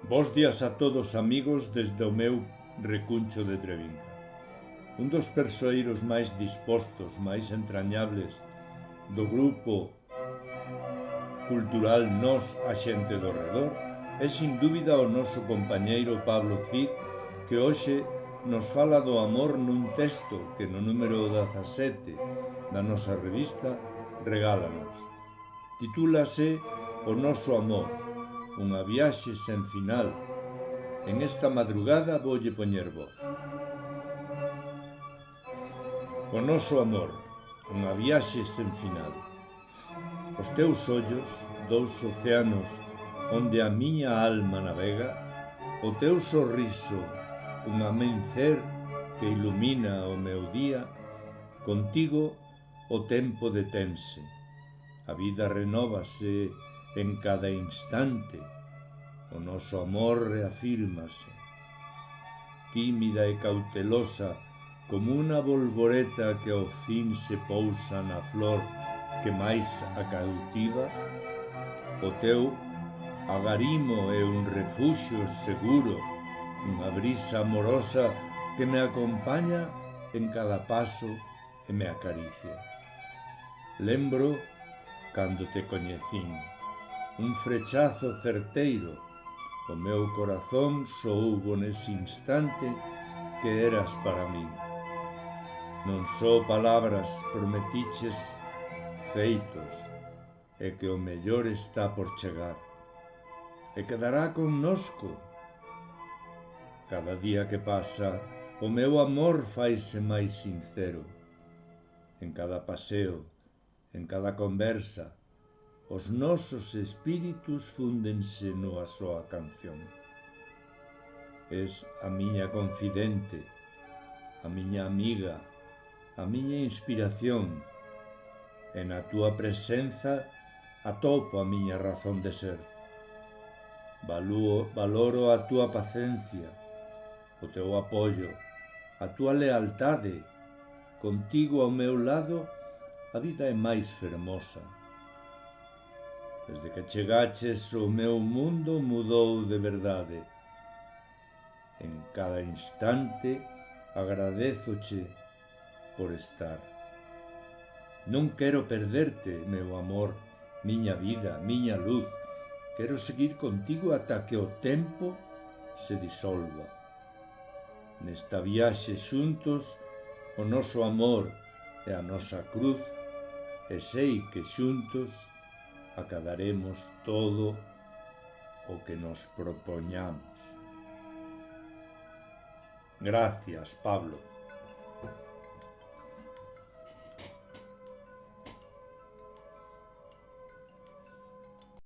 Bos días a todos, amigos, desde o meu recuncho de Trevinga. Un dos persoeiros máis dispostos, máis entrañables do grupo cultural Nós, a xente do redor, é sin dúbida o noso compañeiro Pablo Cid, que hoxe nos fala do amor nun texto que no número 17 da nosa revista regálanos. Titúlase O noso amor, unha viaxe sen final. En esta madrugada voulle poñer voz. O noso amor, unha viaxe sen final. Os teus ollos, dous océanos onde a miña alma navega, o teu sorriso, un amencer que ilumina o meu día, contigo o tempo detense. A vida renóvase en cada instante. O noso amor reafírmase. Tímida e cautelosa como unha bolboreta que ao fin se pousa na flor que máis a cautiva, o teu agarimo é un refuxio seguro, unha brisa amorosa que me acompaña en cada paso e me acaricia. Lembro cando te coñecín, un frechazo certeiro. O meu corazón soubo nese instante que eras para min. Non só palabras prometiches, feitos, e que o mellor está por chegar. E quedará connosco. Cada día que pasa, o meu amor faise máis sincero. En cada paseo, en cada conversa, os nosos espíritus fúndense nunha soa canción. Es a miña confidente, a miña amiga, a miña inspiración, e na túa presenza atopo a miña razón de ser. Valoro a túa paciencia, o teu apoio, a túa lealtade. Contigo ao meu lado, a vida é máis fermosa. Desde que chegaches, o meu mundo mudou de verdade. En cada instante agradézoche por estar. Non quero perderte, meu amor, miña vida, miña luz. Quero seguir contigo ata que o tempo se disolva. Nesta viaxe xuntos, o noso amor e a nosa cruz, e sei que xuntos acadaremos todo o que nos propoñamos. Gracias, Pablo.